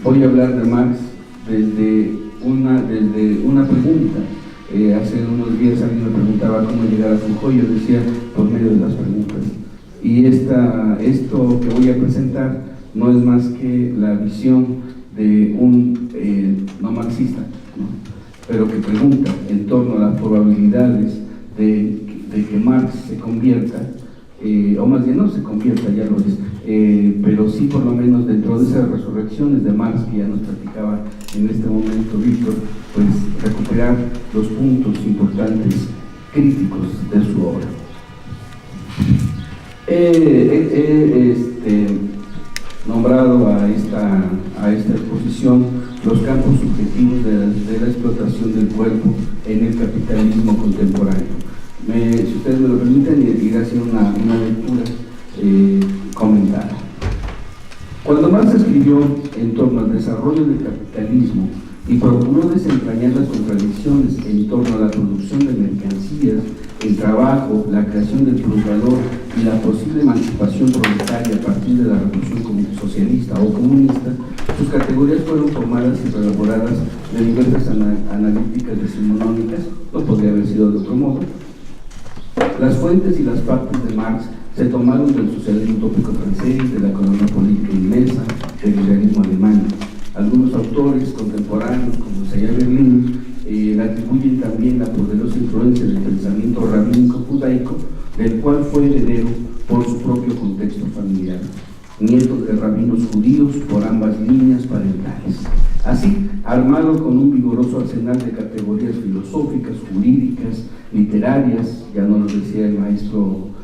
Voy a hablar de Marx desde una pregunta. Hace unos días alguien me preguntaba cómo llegar a Foucault, yo decía por medio de las preguntas. Y esto que voy a presentar no es más que la visión de un no marxista, ¿no? Pero que pregunta en torno a las probabilidades de que Marx se convierta, o más bien no se convierta, ya lo es, pero sí por lo menos dentro de esas resurrecciones de Marx que ya nos platicaba en este momento Víctor, pues recuperar los puntos importantes críticos de su obra. Nombrado a esta exposición los campos subjetivos de la explotación del cuerpo en el capitalismo contemporáneo. Si ustedes me lo permiten, iré a hacer una lectura comentada. Cuando Marx escribió en torno al desarrollo del capitalismo y procuró desentrañar las contradicciones en torno a la producción de mercancías, el trabajo, la creación del plusvalor y la posible emancipación proletaria a partir de la revolución socialista o comunista, sus categorías fueron formadas y elaboradas de diversas analíticas decimonónicas, no podría haber sido de otro modo. Las fuentes y las partes de Marx se tomaron del socialismo utópico francés, de la economía política inglesa, del liberalismo alemán. Algunos autores contemporáneos, como Sayá Berlín, le atribuyen también la poderosa influencia del pensamiento rabínico judaico, del cual fue heredero por su propio contexto familiar, nieto de rabinos judíos por ambas líneas parentales. Así, armado con un vigoroso arsenal de categorías filosóficas, jurídicas, literarias, ya nos lo decía el maestro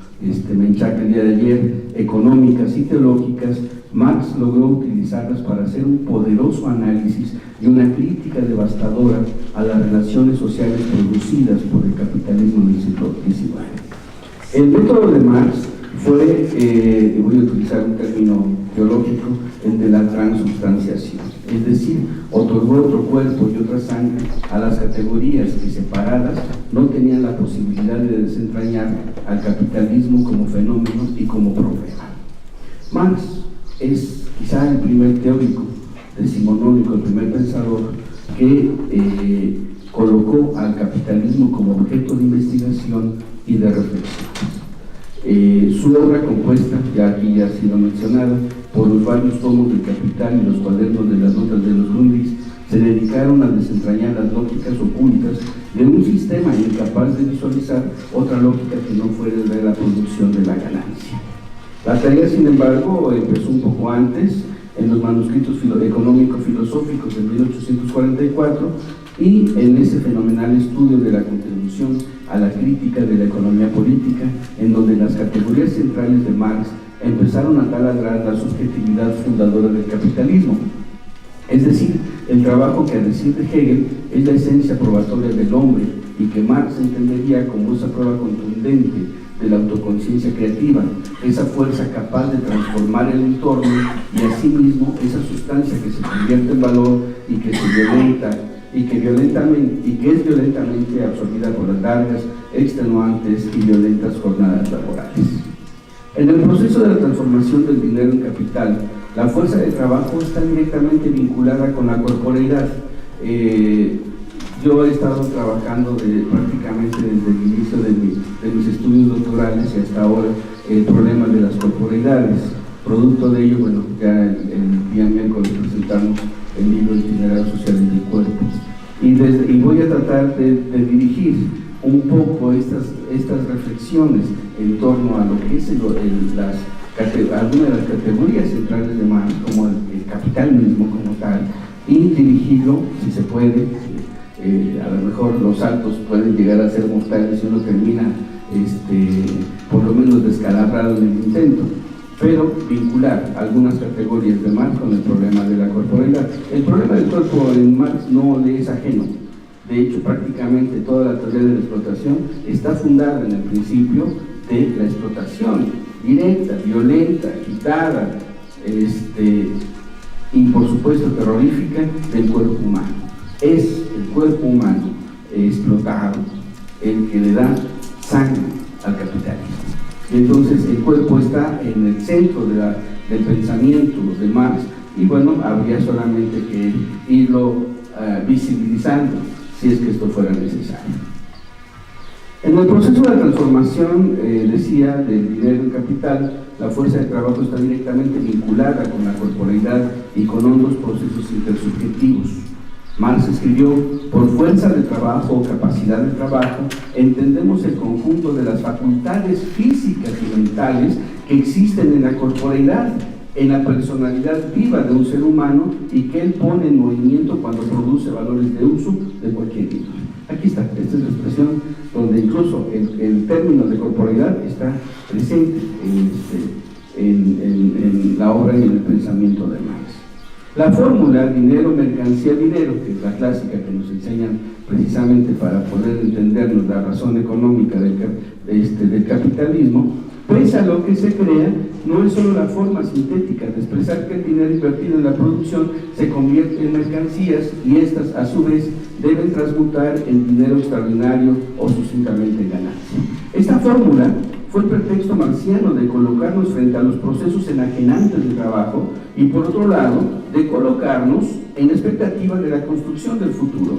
Menchaca el día de ayer, económicas y teológicas, Marx logró utilizarlas para hacer un poderoso análisis y una crítica devastadora a las relaciones sociales producidas por el capitalismo del siglo XIX. El método de Marx fue, voy a utilizar un término teológico, el de la transubstanciación, es decir, otorgó otro cuerpo y otra sangre a las categorías que separadas no tenían la posibilidad de desentrañar al capitalismo como fenómeno y como problema. Marx es quizá el primer teórico decimonónico, el primer pensador que colocó al capitalismo como objeto de investigación y de reflexión. Su obra, compuesta, ya aquí ya ha sido mencionada, por los varios tomos del Capital y los cuadernos de las notas de los Grundrisse, se dedicaron a desentrañar las lógicas ocultas de un sistema incapaz de visualizar otra lógica que no fuera de la producción de la ganancia. La tarea, sin embargo, empezó un poco antes, en los manuscritos económico-filosóficos de 1844 y en ese fenomenal estudio de la contribución a la crítica de la economía política, en donde las categorías centrales de Marx empezaron a taladrar la subjetividad fundadora del capitalismo. Es decir, el trabajo que, a decir de Hegel, es la esencia probatoria del hombre y que Marx entendería como esa prueba contundente de la autoconciencia creativa, esa fuerza capaz de transformar el entorno y asimismo esa sustancia que se convierte en valor y que se violenta y que es violentamente absorbida por las largas, extenuantes y violentas jornadas laborales. En el proceso de la transformación del dinero en capital, la fuerza de trabajo está directamente vinculada con la corporeidad. Yo he estado trabajando prácticamente desde el inicio de mis estudios doctorales y hasta ahora el problema de las corporeidades. Producto de ello, bueno, ya el día miércoles presentamos el libro Itinerarios Sociales del Cuerpo. Y voy a tratar de dirigir un poco estas reflexiones en torno a lo que es algunas de las categorías centrales de Marx, como el capital mismo como tal, y dirigirlo, si se puede, a lo mejor los saltos pueden llegar a ser mortales si uno termina por lo menos descalabrado en el intento, pero vincular algunas categorías de Marx con el problema de la corporeidad. El problema del cuerpo en Marx no le es ajeno. De hecho, prácticamente toda la teoría de la explotación está fundada en el principio de la explotación directa, violenta, quitada, y por supuesto terrorífica del cuerpo humano. Es el cuerpo humano explotado el que le da sangre al capitalismo. Y entonces el cuerpo está en el centro del pensamiento de Marx y bueno, habría solamente que irlo visibilizando si es que esto fuera necesario. En el proceso de transformación, decía, del dinero en capital, la fuerza de trabajo está directamente vinculada con la corporeidad y con hondos procesos intersubjetivos. Marx escribió: por fuerza de trabajo o capacidad de trabajo, entendemos el conjunto de las facultades físicas y mentales que existen en la corporeidad, en la personalidad viva de un ser humano y que él pone en movimiento cuando produce valores de uso de cualquier tipo. Aquí está, esta es la expresión donde incluso el término de corporeidad está presente en la obra y en el pensamiento de Marx. La fórmula dinero, mercancía, dinero, que es la clásica que nos enseñan precisamente para poder entendernos la razón económica del capitalismo, pese a lo que se crea, no es solo la forma sintética de expresar que el dinero invertido en la producción se convierte en mercancías y estas, a su vez, deben transmutar en dinero extraordinario o sucintamente en ganancia. Esta fórmula fue el pretexto marxiano de colocarnos frente a los procesos enajenantes de trabajo y, por otro lado, de colocarnos en expectativa de la construcción del futuro.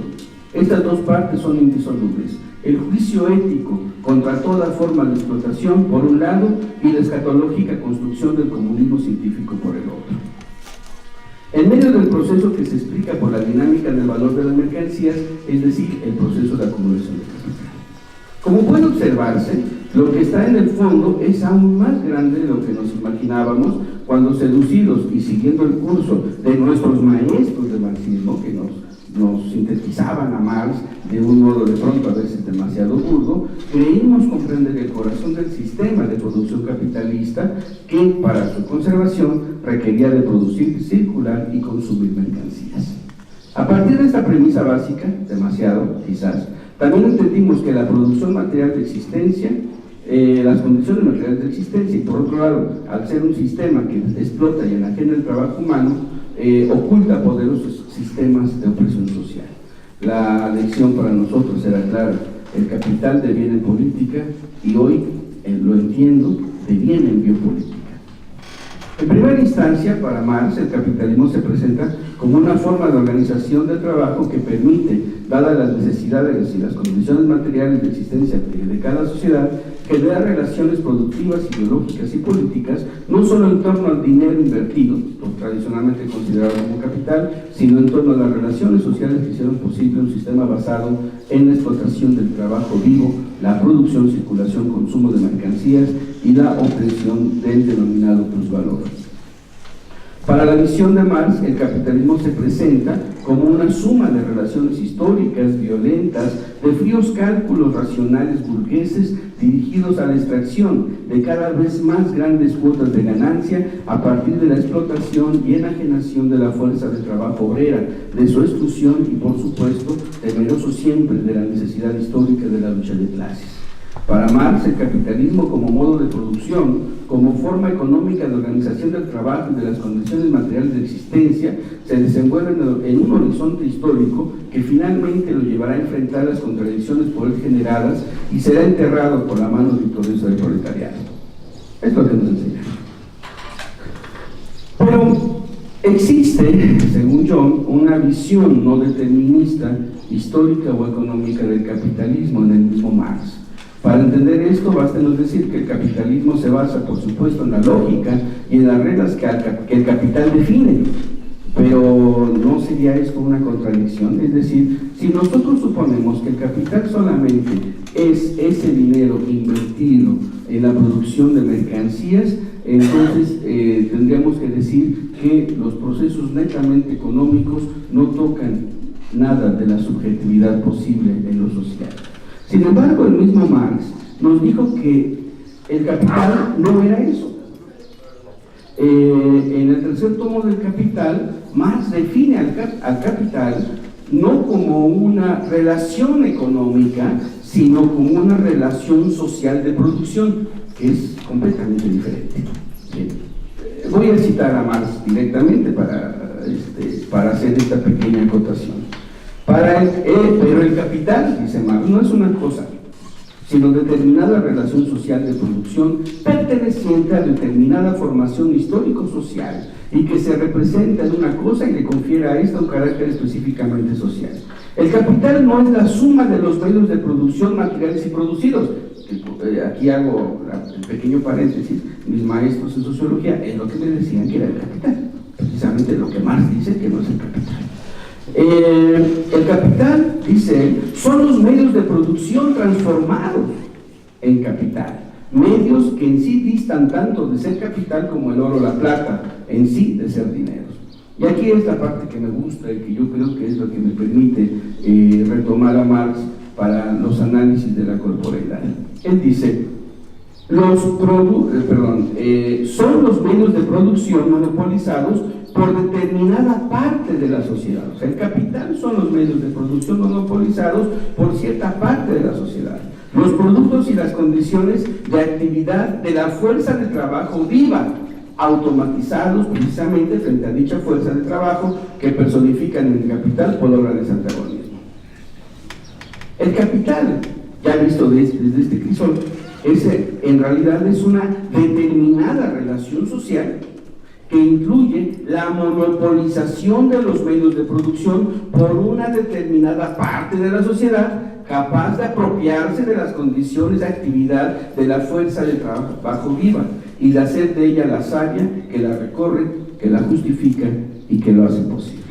Estas dos partes son indisolubles: el juicio ético contra toda forma de explotación por un lado y la escatológica construcción del comunismo científico por el otro. En medio del proceso que se explica por la dinámica del valor de las mercancías, es decir, el proceso de acumulación de capital. Como puede observarse, lo que está en el fondo es aún más grande de lo que nos imaginábamos cuando, seducidos y siguiendo el curso de nuestros maestros de marxismo, que nos sintetizaban a Marx de un modo de pronto a veces demasiado burdo, creímos comprender el corazón del sistema de producción capitalista que, para su conservación, requería de producir, circular y consumir mercancías. A partir de esta premisa básica, demasiado quizás, también entendimos que la producción material de existencia, las condiciones materiales de existencia, y por otro lado, al ser un sistema que explota y enajena el trabajo humano, oculta poderosos sistemas de opresión social. La lección para nosotros era clara: el capital deviene en política, y hoy lo entiendo, deviene en biopolítica. En primera instancia, para Marx, el capitalismo se presenta como una forma de organización del trabajo que permite, dadas las necesidades y las condiciones materiales de existencia de cada sociedad, generar relaciones productivas, ideológicas y políticas, no solo en torno al dinero invertido, tradicionalmente considerado como capital, sino en torno a las relaciones sociales que hicieron posible un sistema basado en la explotación del trabajo vivo, la producción, circulación, consumo de mercancías y la obtención del denominado plusvalor. Para la visión de Marx, el capitalismo se presenta como una suma de relaciones históricas, violentas, de fríos cálculos racionales burgueses dirigidos a la extracción de cada vez más grandes cuotas de ganancia a partir de la explotación y enajenación de la fuerza de trabajo obrera, de su exclusión y, por supuesto, temeroso siempre de la necesidad histórica de la lucha de clases. Para Marx, el capitalismo como modo de producción, como forma económica de organización del trabajo y de las condiciones materiales de existencia, se desenvuelve en un horizonte histórico que finalmente lo llevará a enfrentar las contradicciones por él generadas y será enterrado por la mano victoriosa del proletariado. Es lo que nos enseña. Pero existe, según John, una visión no determinista, histórica o económica del capitalismo en el mismo Marx. Para entender esto, bástenos decir que el capitalismo se basa, por supuesto, en la lógica y en las reglas que el capital define. Pero ¿no sería esto una contradicción? Es decir, si nosotros suponemos que el capital solamente es ese dinero invertido en la producción de mercancías, entonces tendríamos que decir que los procesos netamente económicos no tocan nada de la subjetividad posible en lo social. Sin embargo, el mismo Marx nos dijo que el capital no era eso. En el tercer tomo del Capital, Marx define al capital no como una relación económica, sino como una relación social de producción, que es completamente diferente. Bien. Voy a citar a Marx directamente para hacer esta pequeña acotación. Pero el capital, dice Marx, no es una cosa, sino determinada relación social de producción perteneciente a determinada formación histórico-social y que se representa en una cosa y le confiere a esta un carácter específicamente social. El capital no es la suma de los medios de producción materiales y producidos. Aquí hago el pequeño paréntesis, mis maestros en sociología es lo que me decían que era el capital, precisamente lo que Marx dice que no es el capital. El capital, dice él, son los medios de producción transformados en capital, medios que en sí distan tanto de ser capital como el oro o la plata en sí de ser dinero. Y aquí es la parte que me gusta y que yo creo que es lo que me permite retomar a Marx para los análisis de la corporeidad. Él dice, son los medios de producción monopolizados por determinada parte de la sociedad. O sea, el capital son los medios de producción monopolizados por cierta parte de la sociedad. Los productos y las condiciones de actividad de la fuerza de trabajo viva, automatizados precisamente frente a dicha fuerza de trabajo que personifican en el capital por obra de ese antagonismo. El capital, ya visto desde este crisol, en realidad es una determinada relación social que incluye la monopolización de los medios de producción por una determinada parte de la sociedad capaz de apropiarse de las condiciones de actividad de la fuerza de trabajo viva y de hacer de ella la savia que la recorre, que la justifica y que lo hace posible.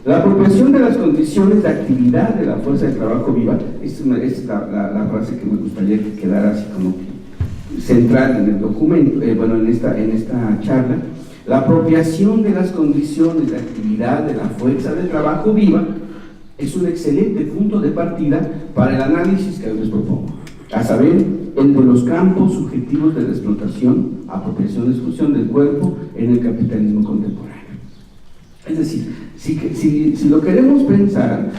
La apropiación de las condiciones de actividad de la fuerza de trabajo viva, es la frase que me gustaría que quedara así como central en el documento, en esta charla. La apropiación de las condiciones de actividad de la fuerza de trabajo viva es un excelente punto de partida para el análisis que hoy les propongo, a saber, el de los campos subjetivos de la explotación, apropiación y exclusión del cuerpo en el capitalismo contemporáneo. Es decir, si lo queremos pensar,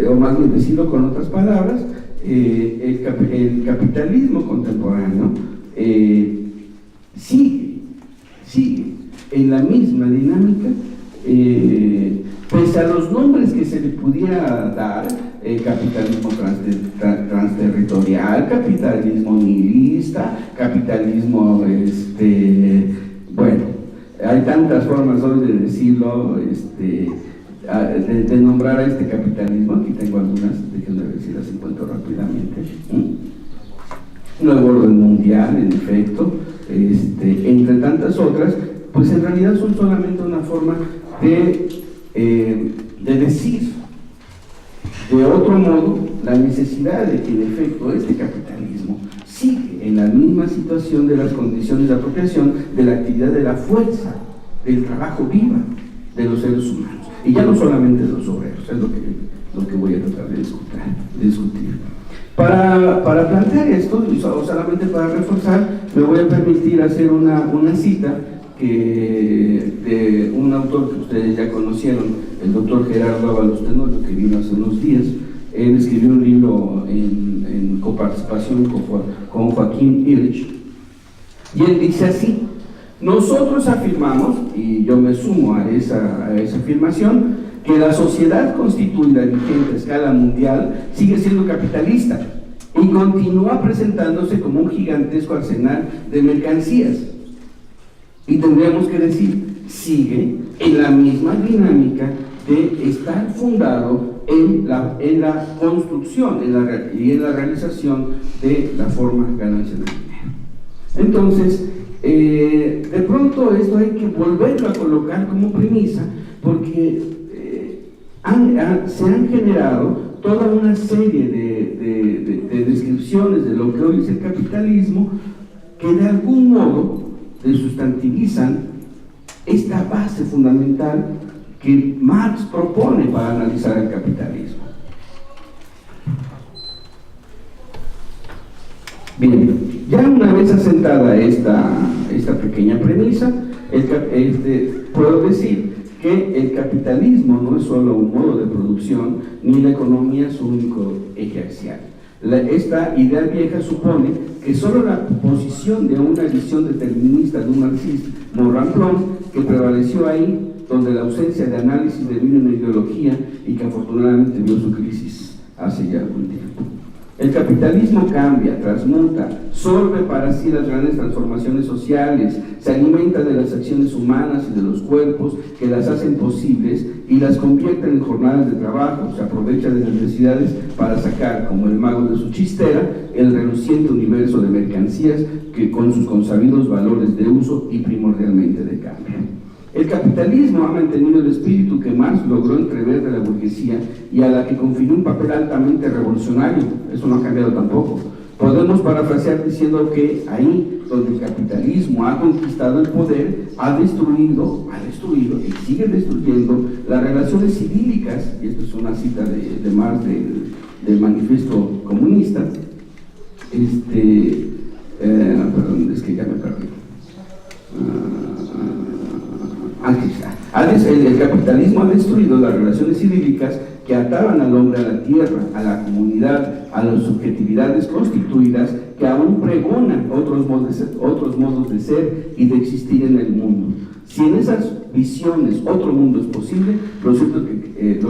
o más bien decirlo con otras palabras, el capitalismo contemporáneo sigue en la misma dinámica, pese a los nombres que se le pudiera dar, capitalismo transterritorial, capitalismo nihilista, capitalismo, hay tantas formas hoy de decirlo, de nombrar a este capitalismo. Aquí tengo algunas, déjenme ver si las encuentro rápidamente. Nuevo orden mundial, en efecto, entre tantas otras, pues en realidad son solamente una forma de decir de otro modo la necesidad de que en efecto este capitalismo sigue en la misma situación de las condiciones de apropiación de la actividad de la fuerza, del trabajo viva de los seres humanos, y ya no solamente de los obreros, es lo que voy a tratar de discutir. Para plantear esto, o solamente para reforzar, me voy a permitir hacer una cita de un autor que ustedes ya conocieron, el doctor Gerardo Ábalos Tenorio, que vino hace unos días. Él escribió un libro en coparticipación con Joaquín Hirsch, y él dice así: nosotros afirmamos, y yo me sumo a esa afirmación, que la sociedad constituida vigente a escala mundial sigue siendo capitalista y continúa presentándose como un gigantesco arsenal de mercancías. Y tendríamos que decir, sigue en la misma dinámica de estar fundado en la construcción y en la realización de la forma ganancia del dinero. Entonces, de pronto esto hay que volverlo a colocar como premisa, porque se han generado toda una serie de descripciones de lo que hoy es el capitalismo, que de algún modo desustantivizan esta base fundamental que Marx propone para analizar el capitalismo. Bien, ya una vez asentada esta pequeña premisa, puedo decir que el capitalismo no es solo un modo de producción, ni la economía su único eje axial. Esta idea vieja supone que solo la posición de una visión determinista de un marxismo ramplón que prevaleció ahí, donde la ausencia de análisis devino una ideología y que afortunadamente vio su crisis hace ya algún tiempo. El capitalismo cambia, transmuta, sorbe para sí las grandes transformaciones sociales, se alimenta de las acciones humanas y de los cuerpos que las hacen posibles y las convierte en jornadas de trabajo, se aprovecha de las necesidades para sacar, como el mago de su chistera, el reluciente universo de mercancías que con sus consabidos valores de uso y primordialmente de cambio. El capitalismo ha mantenido el espíritu que Marx logró entrever de la burguesía y a la que confirió un papel altamente revolucionario. Eso no ha cambiado tampoco. Podemos parafrasear diciendo que ahí donde el capitalismo ha conquistado el poder, ha destruido y sigue destruyendo las relaciones idílicas, y esto es una cita de Marx del Manifiesto Comunista. Perdón, es que ya me perdí. Aquí está. El capitalismo ha destruido las relaciones idílicas que ataban al hombre a la tierra, a la comunidad, a las subjetividades constituidas que aún pregonan otros modos de ser y de existir en el mundo. Si en esas visiones otro mundo es posible, lo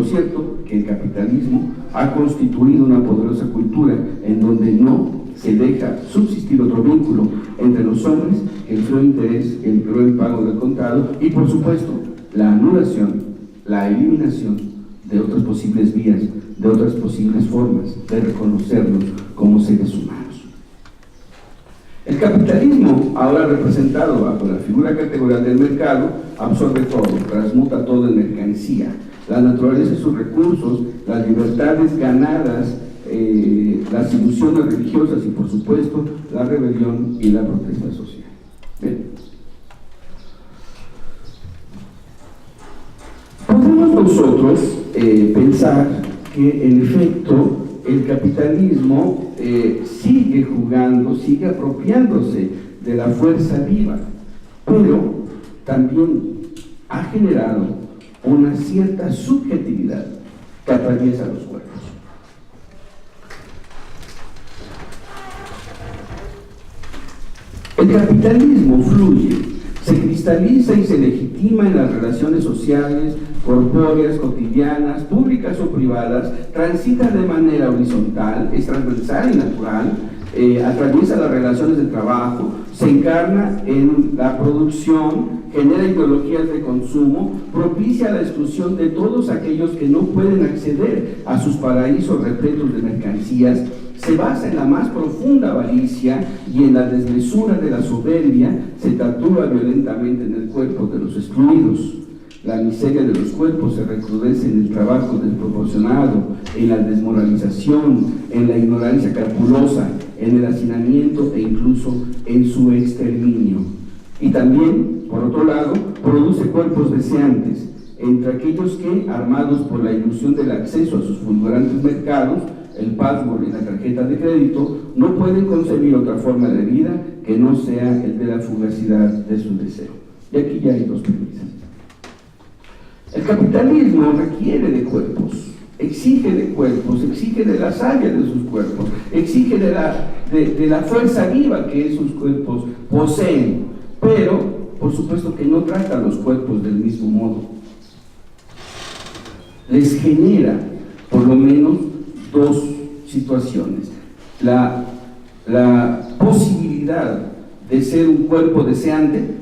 cierto que el capitalismo ha constituido una poderosa cultura en donde no se deja subsistir otro vínculo entre los hombres que el frío interés, el cruel pago del contado y, por supuesto, la anulación, la eliminación de otras posibles vías, de otras posibles formas de reconocerlos como seres humanos. El capitalismo, ahora representado bajo la figura categorial del mercado, absorbe todo, transmuta todo en mercancía, la naturaleza y sus recursos, las libertades ganadas, las ilusiones religiosas y, por supuesto, la rebelión y la protesta social. Bien. Podemos nosotros pensar que, en efecto, el capitalismo sigue jugando, sigue apropiándose de la fuerza viva, pero también ha generado una cierta subjetividad que atraviesa los cuerpos. El capitalismo fluye, se cristaliza y se legitima en las relaciones sociales, corpóreas, cotidianas, públicas o privadas, transita de manera horizontal, es transversal y natural, atraviesa las relaciones de trabajo, se encarna en la producción, genera ideologías de consumo, propicia la exclusión de todos aquellos que no pueden acceder a sus paraísos repletos de mercancías, se basa en la más profunda avaricia y en la desmesura de la soberbia, se tatúa violentamente en el cuerpo de los excluidos. La miseria de los cuerpos se recrudece en el trabajo desproporcionado, en la desmoralización, en la ignorancia crapulosa, en el hacinamiento e incluso en su exterminio. Y también, por otro lado, produce cuerpos deseantes, entre aquellos que, armados por la ilusión del acceso a sus fulgurantes mercados, el password y la tarjeta de crédito, no pueden concebir otra forma de vida que no sea el de la fugacidad de su deseo. Y aquí ya hay dos premisas. El capitalismo requiere de cuerpos, exige de cuerpos, exige de la savia de sus cuerpos, exige de la fuerza viva que esos cuerpos poseen, pero por supuesto que no trata a los cuerpos del mismo modo. Les genera por lo menos dos situaciones: la posibilidad de ser un cuerpo deseante,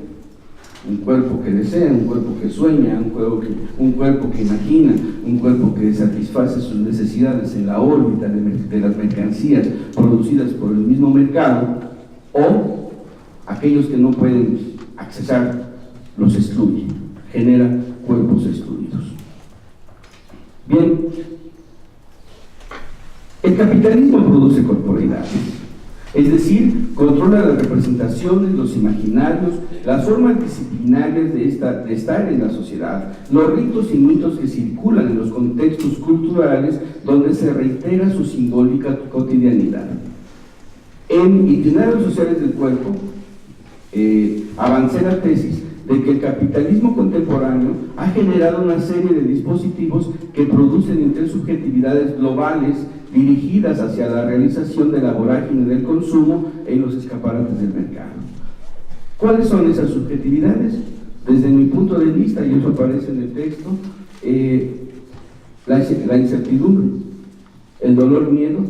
un cuerpo que desea, un cuerpo que sueña, un cuerpo que imagina, un cuerpo que satisface sus necesidades en la órbita de las mercancías producidas por el mismo mercado, o aquellos que no pueden accesar los excluye, genera cuerpos excluidos. Bien, el capitalismo produce corporeidades, es decir, controla las representaciones, los imaginarios, las formas disciplinarias de estar en la sociedad, los ritos y mitos que circulan en los contextos culturales donde se reitera su simbólica cotidianidad. En Itinerarios Sociales del Cuerpo, avancé la tesis de que el capitalismo contemporáneo ha generado una serie de dispositivos que producen intersubjetividades globales dirigidas hacia la realización de la vorágine del consumo en los escaparates del mercado. ¿Cuáles son esas subjetividades? Desde mi punto de vista, y eso aparece en el texto, la incertidumbre, el dolor, miedo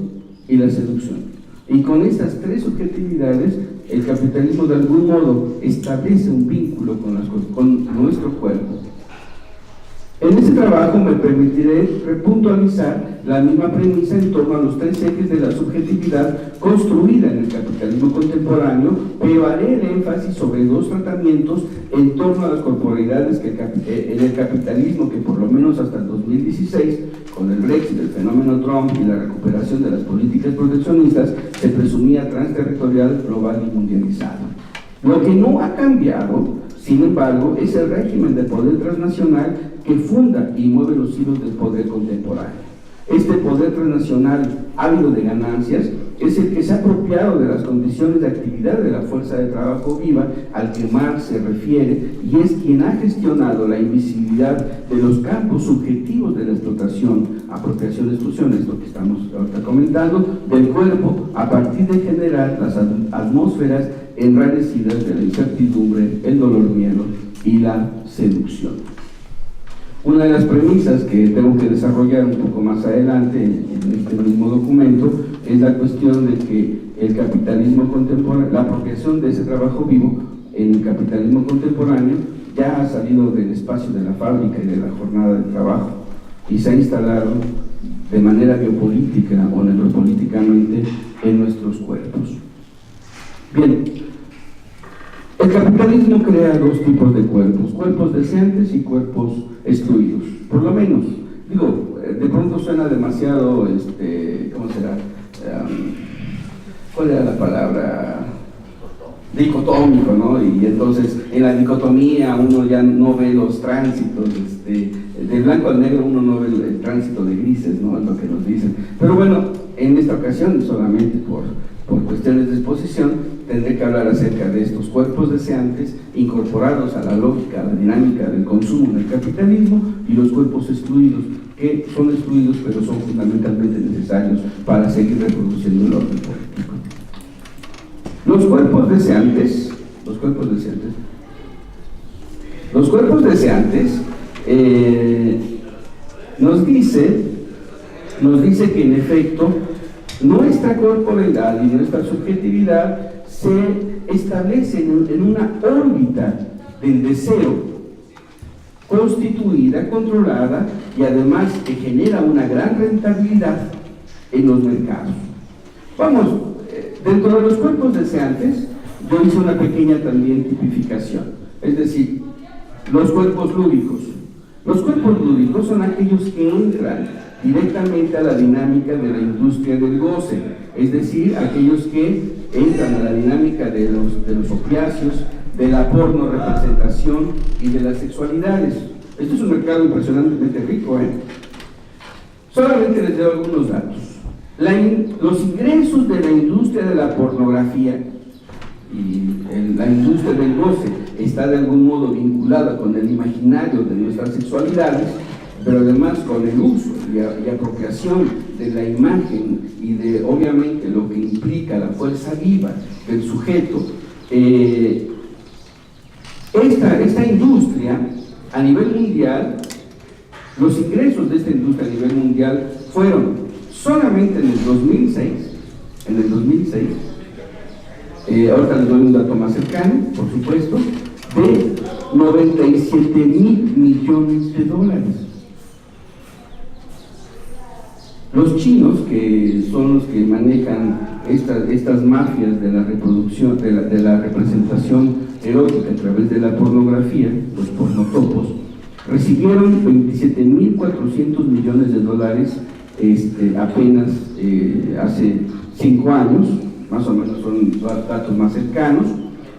y la seducción. Y con estas tres subjetividades, el capitalismo de algún modo establece un vínculo con nuestro cuerpo. En este trabajo me permitiré repuntualizar la misma premisa en torno a los tres ejes de la subjetividad construida en el capitalismo contemporáneo, pero haré el énfasis sobre dos tratamientos en torno a las corporeidades en el capitalismo que por lo menos hasta el 2016, con el Brexit, el fenómeno Trump y la recuperación de las políticas proteccionistas, se presumía transterritorial, global y mundializado. Lo que no ha cambiado, sin embargo, es el régimen de poder transnacional que funda y mueve los hilos del poder contemporáneo. Este poder transnacional, ávido de ganancias, es el que se ha apropiado de las condiciones de actividad de la fuerza de trabajo viva al que Marx se refiere, y es quien ha gestionado la invisibilidad de los campos subjetivos de la explotación, apropiación, exclusión, esto que estamos ahorita comentando, del cuerpo, a partir de generar las atmósferas enrarecidas de la incertidumbre, el dolor, miedo y la seducción. Una de las premisas que tengo que desarrollar un poco más adelante en este mismo documento es la cuestión de que el capitalismo contemporáneo, la apropiación de ese trabajo vivo en el capitalismo contemporáneo ya ha salido del espacio de la fábrica y de la jornada de trabajo y se ha instalado de manera biopolítica o necropolíticamente en nuestros cuerpos. Bien, el capitalismo crea dos tipos de cuerpos: cuerpos deseantes y cuerpos excluidos. Por lo menos, digo, de pronto suena demasiado, ¿cómo será? ¿Cuál era la palabra? Dicotómico, ¿no? Y entonces en la dicotomía uno ya no ve los tránsitos, de blanco al negro uno no ve el tránsito de grises, ¿no? Es lo que nos dicen. Pero bueno, en esta ocasión, solamente por cuestiones de exposición, tendré que hablar acerca de estos cuerpos deseantes incorporados a la lógica, a la dinámica del consumo en el capitalismo, y los cuerpos excluidos, que son excluidos pero son fundamentalmente necesarios para seguir reproduciendo el orden político. Los cuerpos deseantes nos dice que en efecto nuestra corporeidad y nuestra subjetividad se establece en una órbita del deseo constituida, controlada y además que genera una gran rentabilidad en los mercados. Vamos, dentro de los cuerpos deseantes yo hice una pequeña también tipificación, es decir, los cuerpos lúdicos. Los cuerpos lúdicos son aquellos que entran directamente a la dinámica de la industria del goce, es decir, aquellos que entran a la dinámica de los opiáceos, de la porno representación y de las sexualidades. Esto es un mercado impresionantemente rico, Solamente les doy algunos datos. Los ingresos de la industria de la pornografía y la industria del goce está de algún modo vinculada con el imaginario de nuestras sexualidades, pero además con el uso y apropiación de la imagen y de, obviamente, lo que implica la fuerza viva del sujeto. Esta industria a nivel mundial, los ingresos de esta industria a nivel mundial fueron solamente en el 2006, ahorita les doy un dato más cercano, por supuesto, de 97,000 millones de dólares. Los chinos, que son los que manejan estas mafias de la reproducción, de la representación erótica a través de la pornografía, los pornotopos, recibieron 27,400 millones de dólares apenas hace 5 años, más o menos son datos más cercanos.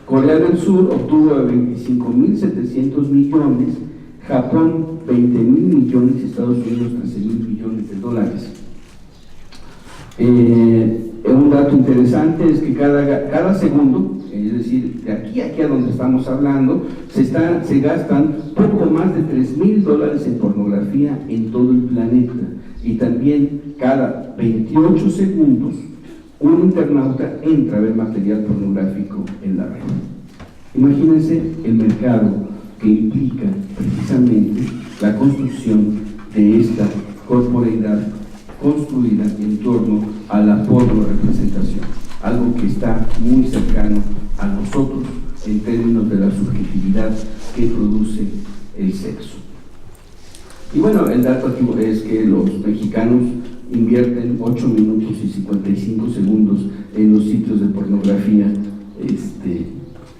Corea del Sur obtuvo 25,700 millones, Japón 20,000 millones y Estados Unidos 13,000 millones de dólares. Un dato interesante es que cada segundo, es decir, de aquí a donde estamos hablando, se gastan poco más de $3,000 en pornografía en todo el planeta, y también cada 28 segundos un internauta entra a ver material pornográfico en la red. Imagínense el mercado que implica precisamente la construcción de esta corporeidad construida en torno a la porno-representación, algo que está muy cercano a nosotros en términos de la subjetividad que produce el sexo. Y bueno, el dato aquí es que los mexicanos invierten 8 minutos y 55 segundos en los sitios de pornografía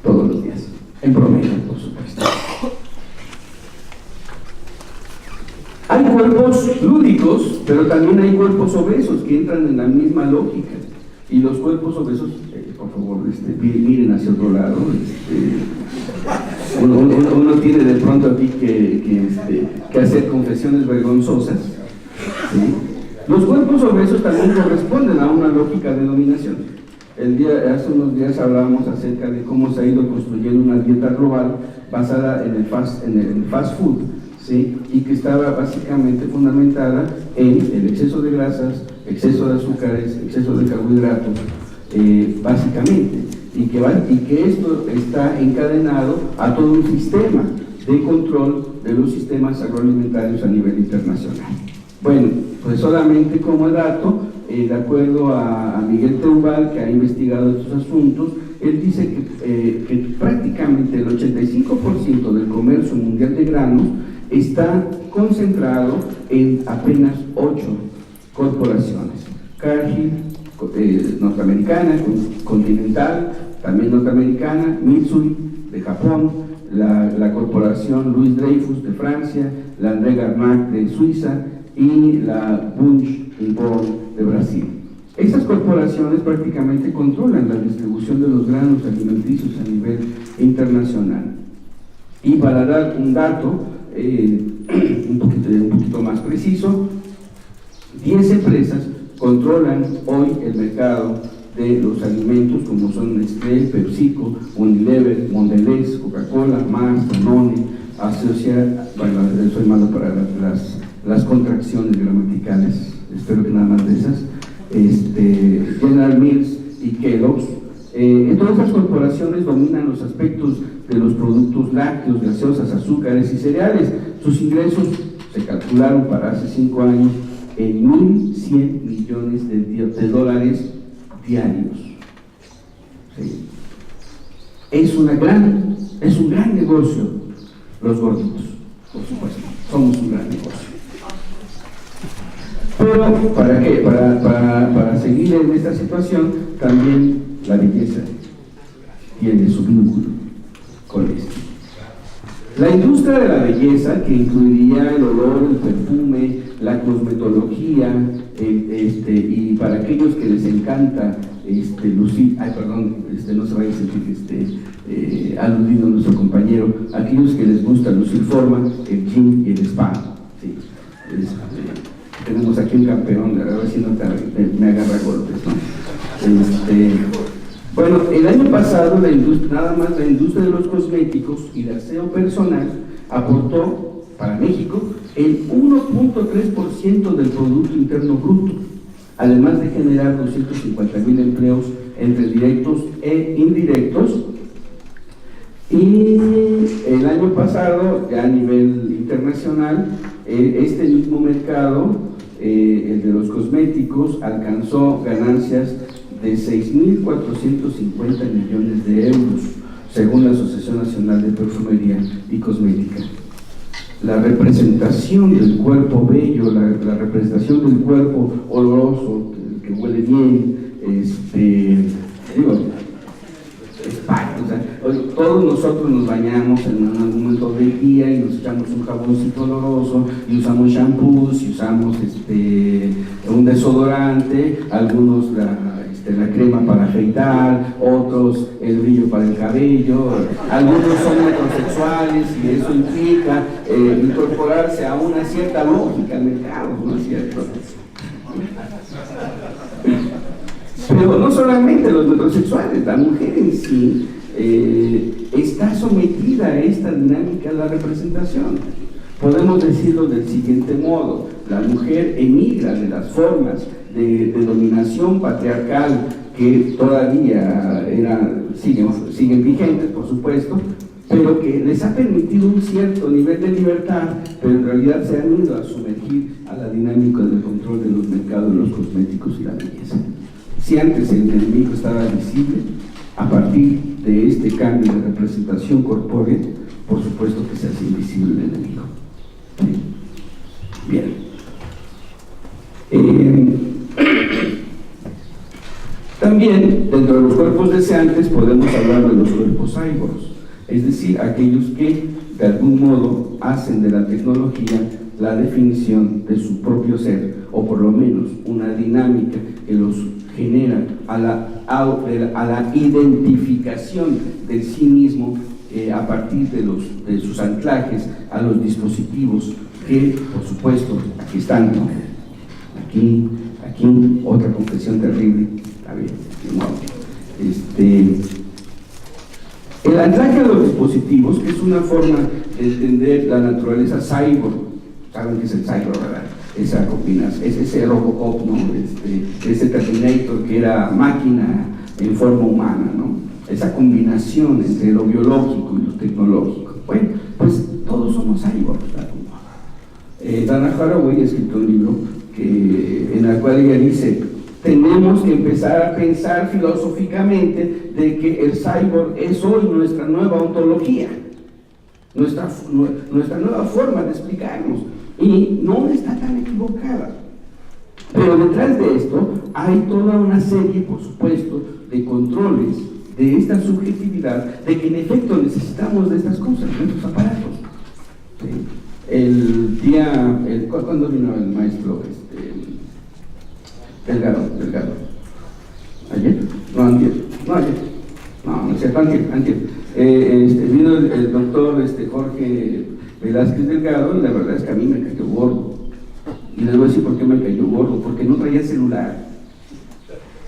todos los días, en promedio, por supuesto. Hay cuerpos lúdicos, pero también hay cuerpos obesos que entran en la misma lógica. Y los cuerpos obesos, por favor, miren hacia otro lado. Uno tiene de pronto aquí que hacer confesiones vergonzosas, ¿sí? Los cuerpos obesos también corresponden a una lógica de dominación. Hace unos días hablábamos acerca de cómo se ha ido construyendo una dieta global basada en el fast food, ¿sí? Y que estaba básicamente fundamentada en el exceso de grasas, exceso de azúcares, exceso de carbohidratos, básicamente, y que esto está encadenado a todo un sistema de control de los sistemas agroalimentarios a nivel internacional. Bueno, pues solamente como dato, de acuerdo a Miguel Teubal, que ha investigado estos asuntos, él dice que prácticamente el 85% del comercio mundial de granos está concentrado en apenas 8 corporaciones. Cargill, norteamericana, Continental, también norteamericana, Mitsui, de Japón, la corporación Louis Dreyfus, de Francia, la André Garnac, de Suiza, y la Bunge de Brasil. Estas corporaciones prácticamente controlan la distribución de los granos alimenticios a nivel internacional. Y para dar un dato un poquito más preciso, 10 empresas controlan hoy el mercado de los alimentos, como son Nestlé, PepsiCo, Unilever, Mondelez, Coca-Cola, Mars, Danone, soy malo para las contracciones gramaticales, espero que nada más de esas, General Mills y Kellogg's. Todas estas corporaciones dominan los aspectos de los productos lácteos, gaseosas, azúcares y cereales. Sus ingresos se calcularon para hace 5 años en 1.100 millones de dólares diarios. ¿Sí? Es un gran negocio, los gorditos, por supuesto, somos un gran negocio. Pero, ¿para qué? Para seguir en esta situación, también la belleza tiene su vínculo con esto. La industria de la belleza, que incluiría el olor, el perfume, la cosmetología, y para aquellos que les encanta lucir, no se vaya a sentir aludido nuestro compañero, aquellos que les gusta lucir forma, el gym y el spa, ¿sí? Tenemos aquí un campeón, a ver si no me agarra golpes, ¿no? Bueno, el año pasado nada más la industria de los cosméticos y de aseo personal aportó para México el 1.3% del Producto Interno Bruto, además de generar 250,000 empleos entre directos e indirectos. Y el año pasado, ya a nivel internacional, este mismo mercado, el de los cosméticos, alcanzó ganancias de 6.450 millones de euros, según la Asociación Nacional de Perfumería y Cosmética. La representación del cuerpo bello, la representación del cuerpo oloroso, que huele bien, todos nosotros nos bañamos en algún momento del día y nos echamos un jaboncito oloroso y usamos shampoos y usamos un desodorante, algunos la crema para afeitar, otros el brillo para el cabello, algunos son metrosexuales y eso implica incorporarse a una cierta lógica al mercado, ¿no es cierto? Pero no solamente los metrosexuales, la mujer en sí está sometida a esta dinámica de la representación. Podemos decirlo del siguiente modo: la mujer emigra de las formas de dominación patriarcal que todavía siguen vigentes, por supuesto, pero que les ha permitido un cierto nivel de libertad, pero en realidad se han ido a sumergir a la dinámica del control de los mercados de los cosméticos y la belleza. Si antes el enemigo estaba visible, a partir de este cambio de representación corpórea, por supuesto que se hace invisible el enemigo. Bien. También, dentro de los cuerpos deseantes, podemos hablar de los cuerpos cyborgs, es decir, aquellos que de algún modo hacen de la tecnología la definición de su propio ser, o por lo menos una dinámica que los genera a la identificación de sí mismo a partir de sus anclajes a los dispositivos que, por supuesto, aquí están, ¿no? Aquí, otra confesión terrible. A ver, el anclaje a los dispositivos, que es una forma de entender la naturaleza cyborg. Saben que es el cyborg, ¿verdad? Esa combinación, es ese Robocop, ¿no? Ese Terminator que era máquina en forma humana, ¿no? Esa combinación entre lo biológico y lo tecnológico. Bueno, pues todos somos cyborgs. Dana Haraway ha escrito un libro en el cual ella dice: tenemos que empezar a pensar filosóficamente de que el cyborg es hoy nuestra nueva ontología, nuestra nueva forma de explicarnos, y no está tan equivocada. Pero detrás de esto hay toda una serie, por supuesto, de controles de esta subjetividad, de que en efecto necesitamos de estas cosas, de estos aparatos. ¿Cuándo vino el maestro Delgado? ¿Ayer? No, antier. No es cierto, antier. Vino el doctor Jorge Velázquez Delgado, y la verdad es que a mí me cayó gordo. Y les voy a decir por qué me cayó gordo: porque no traía celular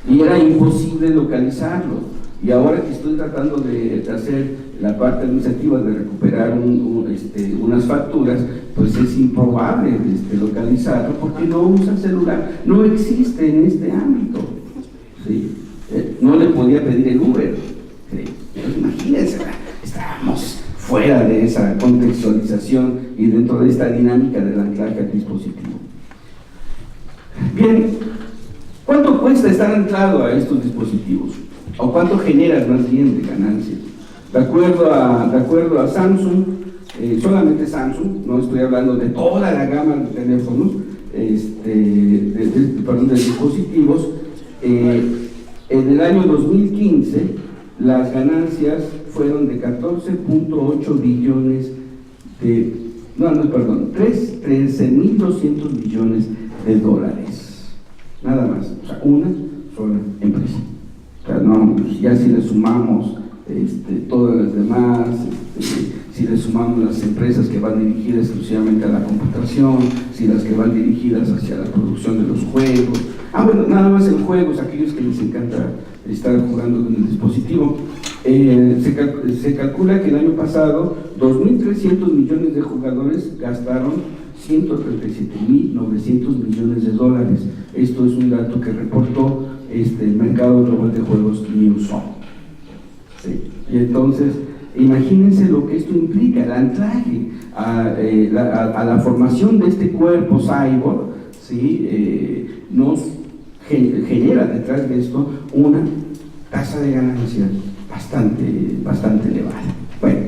y era imposible localizarlo. Y ahora que estoy tratando de hacer la parte administrativa de recuperar unas facturas, pues es improbable localizarlo, porque no usa celular, no existe en este ámbito. ¿Sí? No le podía pedir el Uber. ¿Sí? Pero imagínense, estábamos fuera de esa contextualización y dentro de esta dinámica del anclaje al dispositivo. Bien, ¿cuánto cuesta estar anclado a estos dispositivos? ¿O cuánto generas más bien de ganancias? De acuerdo a Samsung, solamente Samsung, no estoy hablando de toda la gama de teléfonos, de dispositivos, en el año 2015 las ganancias fueron de 14.8 billones de, 13.200 millones de dólares, nada más, o sea, una sola empresa. O sea, no, ya si le sumamos todas las demás, si le sumamos las empresas que van dirigidas exclusivamente a la computación, si las que van dirigidas hacia la producción de los juegos, bueno, nada más en juegos, aquellos que les encanta estar jugando con el dispositivo, se calcula que el año pasado 2.300 millones de jugadores gastaron 137.900 millones de dólares. Esto es un dato que reportó el mercado global de juegos Newzoo. ¿Sí? Y entonces, imagínense lo que esto implica, el anclaje a la formación de este cuerpo cyborg, ¿sí? Nos genera detrás de esto una tasa de ganancia bastante elevada. Bueno,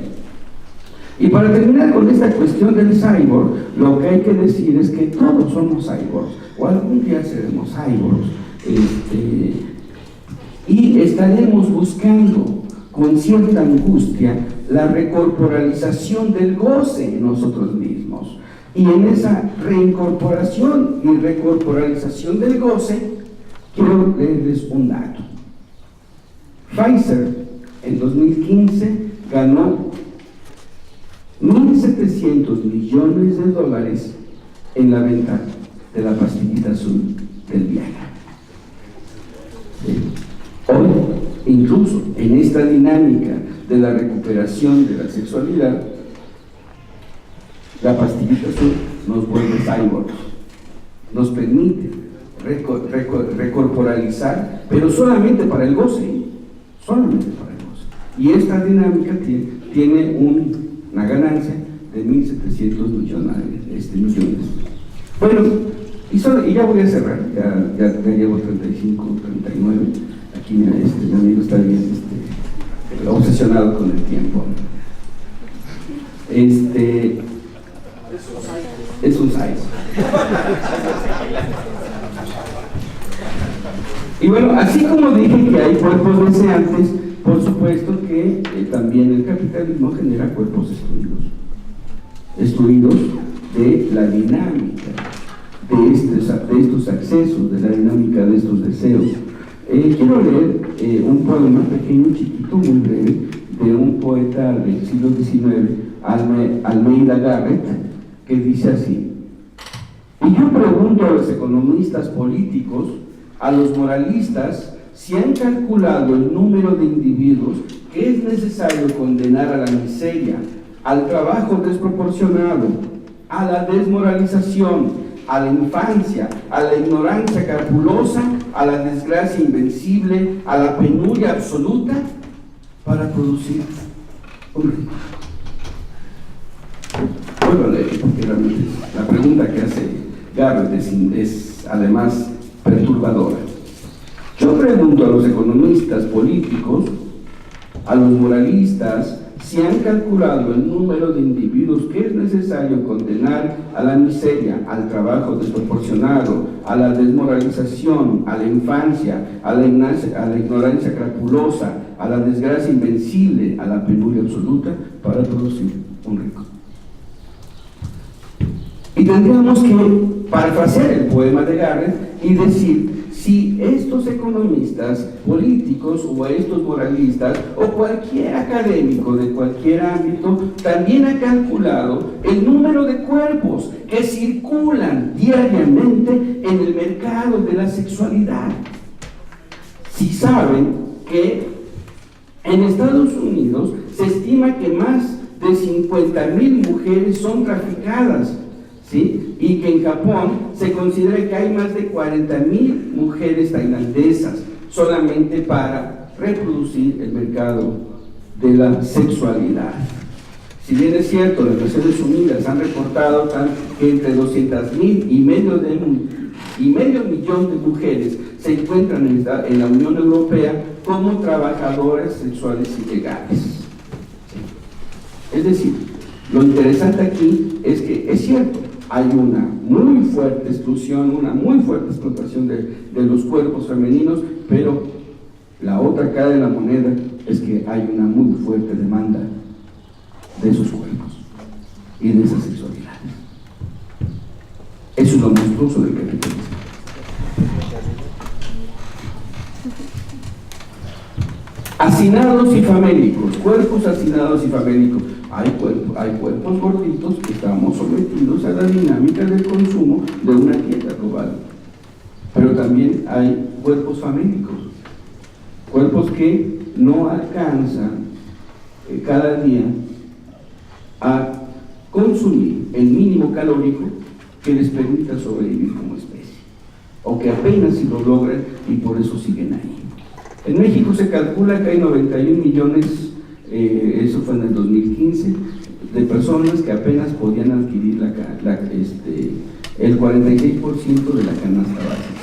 y para terminar con esta cuestión del cyborg, lo que hay que decir es que todos somos cyborgs, o algún día seremos cyborgs, y estaremos buscando con cierta angustia la recorporalización del goce en nosotros mismos. Y en esa reincorporación y recorporalización del goce, quiero leerles un dato. Pfizer en 2015 ganó 1.700 millones de dólares en la venta de la pastillita azul del Viagra. Hoy, incluso en esta dinámica de la recuperación de la sexualidad, la pastillita azul nos vuelve cyborgs, nos permite recorporalizar, pero solamente para el goce, y esta dinámica tiene una ganancia de 1.700 millones. Bueno, y ya voy a cerrar, ya llevo 35, 39, aquí mi amigo está bien obsesionado con el tiempo. Es un size. Y bueno, así como dije que hay cuerpos deseantes, por supuesto que también el capitalismo genera cuerpos destruidos de la dinámica de estos accesos, de la dinámica de estos deseos. Quiero leer un poema pequeño, chiquito, muy breve, de un poeta del siglo XIX, Almeida Garrett, que dice así: y yo pregunto a los economistas políticos, a los moralistas, si han calculado el número de individuos que es necesario condenar a la miseria, al trabajo desproporcionado, a la desmoralización, a la infancia, a la ignorancia escrupulosa, a la desgracia invencible, a la penuria absoluta, para producir un rico. Vuelvo a leer, porque realmente la pregunta que hace Garrett es además perturbadora. Yo pregunto a los economistas políticos, a los moralistas, si han calculado el número de individuos que es necesario condenar a la miseria, al trabajo desproporcionado, a la desmoralización, a la infancia, a la ignorancia escrupulosa, a la desgracia invencible, a la penuria absoluta, para producir un rico. Y tendríamos que parafrasear el poema de Garrett y decir: si estos economistas políticos o estos moralistas o cualquier académico de cualquier ámbito también ha calculado el número de cuerpos que circulan diariamente en el mercado de la sexualidad, si saben que en Estados Unidos se estima que más de 50,000 mujeres son traficadas, ¿sí? Y que en Japón se considera que hay más de 40,000 mujeres tailandesas solamente para reproducir el mercado de la sexualidad. Si bien es cierto, las Naciones Unidas han reportado que entre 200,000 y medio millón de mujeres se encuentran en la Unión Europea como trabajadoras sexuales ilegales. Es decir, lo interesante aquí es que es cierto, hay una muy fuerte exclusión, una muy fuerte explotación de los cuerpos femeninos, pero la otra cara de la moneda es que hay una muy fuerte demanda de esos cuerpos y de esas sexualidades. Eso es lo monstruoso del capitalismo. Hacinados y famélicos, cuerpos hacinados y famélicos. Hay cuerpos gorditos que estamos sometidos a la dinámica del consumo de una dieta global, pero también hay cuerpos famélicos, cuerpos que no alcanzan cada día a consumir el mínimo calórico que les permita sobrevivir como especie, o que apenas si lo logran y por eso siguen ahí. En México se calcula que hay 91 millones, eso fue en el 2015, de personas que apenas podían adquirir el 46% de la canasta básica.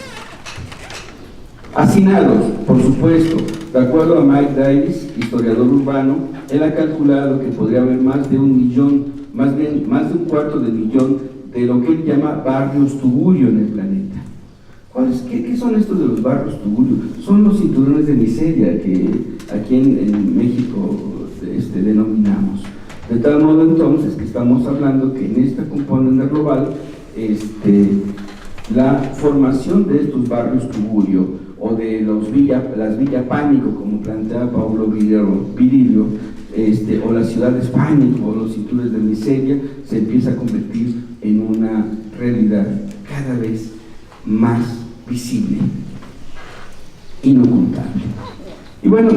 Hacinados, por supuesto, de acuerdo a Mike Davis, historiador urbano, él ha calculado que podría haber más de 1 millón, más de un cuarto de millón de lo que él llama barrios tugurios en el planeta. ¿Qué son estos de los barrios tugurios? Son los cinturones de miseria que aquí en México denominamos. De tal modo entonces que estamos hablando que en esta componente global la formación de estos barrios tugurio o de las villas pánico, como plantea Paulo Virilio, o las ciudades pánico o los cinturones de miseria, se empieza a convertir en una realidad cada vez más visible, inocultable. Y bueno,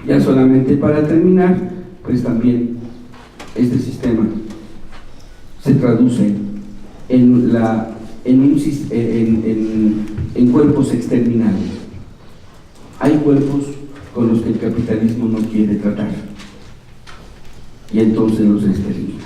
ya solamente para terminar, pues también este sistema se traduce en cuerpos exterminados. Hay cuerpos con los que el capitalismo no quiere tratar, y entonces los extermina.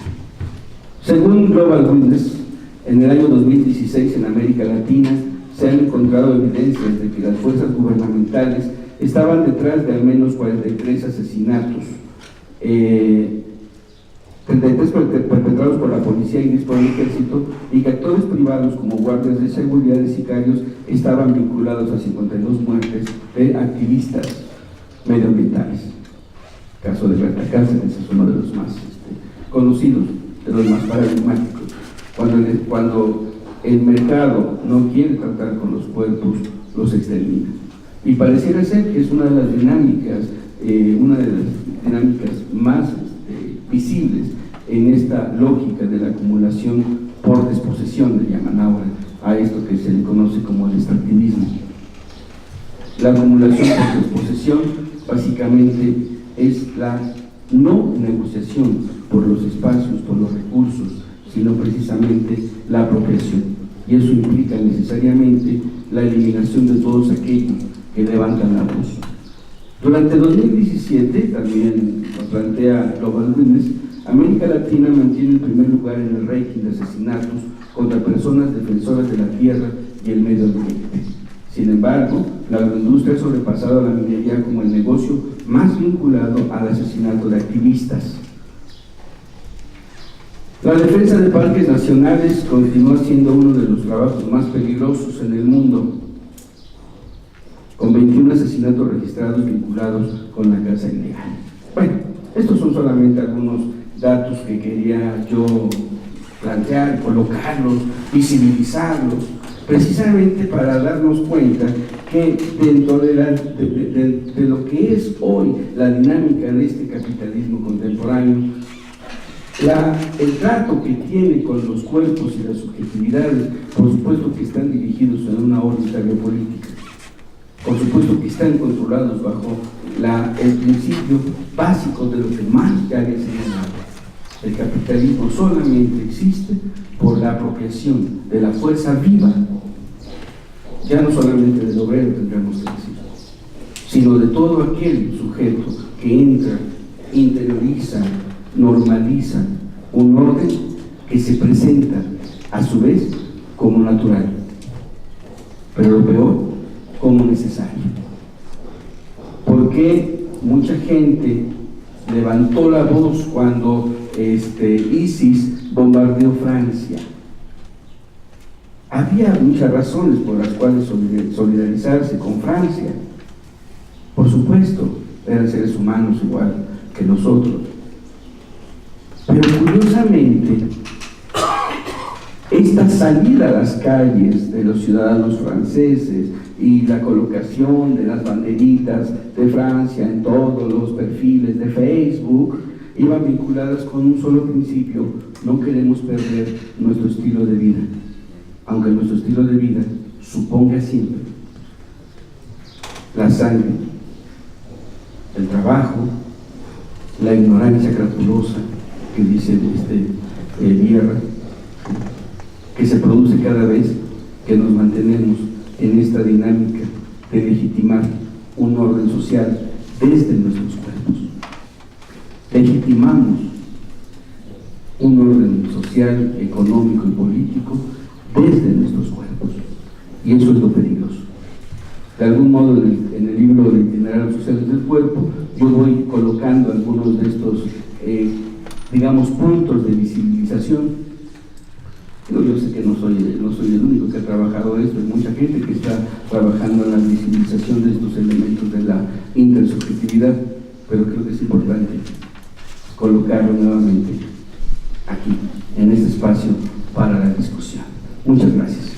Según Global Witness, en el año 2016 en América Latina se han encontrado evidencias de que las fuerzas gubernamentales estaban detrás de al menos 43 asesinatos, 33 perpetrados por la policía y 10 por el ejército, y que actores privados como guardias de seguridad y sicarios estaban vinculados a 52 muertes de activistas medioambientales. El caso de Berta Cáceres es uno de los más conocidos, de los más paradigmáticos. Cuando el mercado no quiere tratar con los cuerpos, los extermina. Y pareciera ser que es una de las dinámicas más visibles en esta lógica de la acumulación por desposesión, le llaman ahora a esto que se le conoce como el extractivismo. La acumulación por desposesión básicamente es la no negociación por los espacios, por los recursos, sino precisamente la apropiación. Y eso implica necesariamente la eliminación de todos aquellos que levantan la voz. Durante 2017, también lo plantea Global Witness, América Latina mantiene el primer lugar en el ranking de asesinatos contra personas defensoras de la tierra y el medio ambiente. Sin embargo, la agroindustria ha sobrepasado a la minería como el negocio más vinculado al asesinato de activistas. La defensa de parques nacionales continúa siendo uno de los trabajos más peligrosos en el mundo, con 21 asesinatos registrados vinculados con la caza ilegal. Bueno, estos son solamente algunos datos que quería yo plantear, colocarlos, visibilizarlos, precisamente para darnos cuenta que dentro de lo que es hoy la dinámica de este capitalismo contemporáneo, el trato que tiene con los cuerpos y las subjetividades, por supuesto que están dirigidos en una órbita biopolítica, por supuesto que están controlados bajo el principio básico de lo que más ya les he señalado. El capitalismo solamente existe por la apropiación de la fuerza viva, ya no solamente del obrero, tendríamos que decir, sino de todo aquel sujeto que entra, interioriza, normaliza un orden que se presenta a su vez como natural, pero lo peor, como necesario. Porque mucha gente levantó la voz cuando ISIS bombardeó Francia? Había muchas razones por las cuales solidarizarse con Francia. Por supuesto, eran seres humanos igual que nosotros. Pero curiosamente, esta salida a las calles de los ciudadanos franceses y la colocación de las banderitas de Francia en todos los perfiles de Facebook iban vinculadas con un solo principio: no queremos perder nuestro estilo de vida, aunque nuestro estilo de vida suponga siempre la sangre, el trabajo, la ignorancia crapulosa que dice Guerra, que se produce cada vez que nos mantenemos en esta dinámica de legitimar un orden social desde nuestros cuerpos. Legitimamos un orden social, económico y político desde nuestros cuerpos, y eso es lo peligroso. De algún modo, en el libro de Itinerarios Sociales del Cuerpo, yo voy colocando algunos de estos digamos, puntos de visibilización. Yo sé que no soy el único que ha trabajado esto, hay mucha gente que está trabajando en la visibilización de estos elementos de la intersubjetividad, pero creo que es importante colocarlo nuevamente aquí, en este espacio para la discusión. Muchas gracias.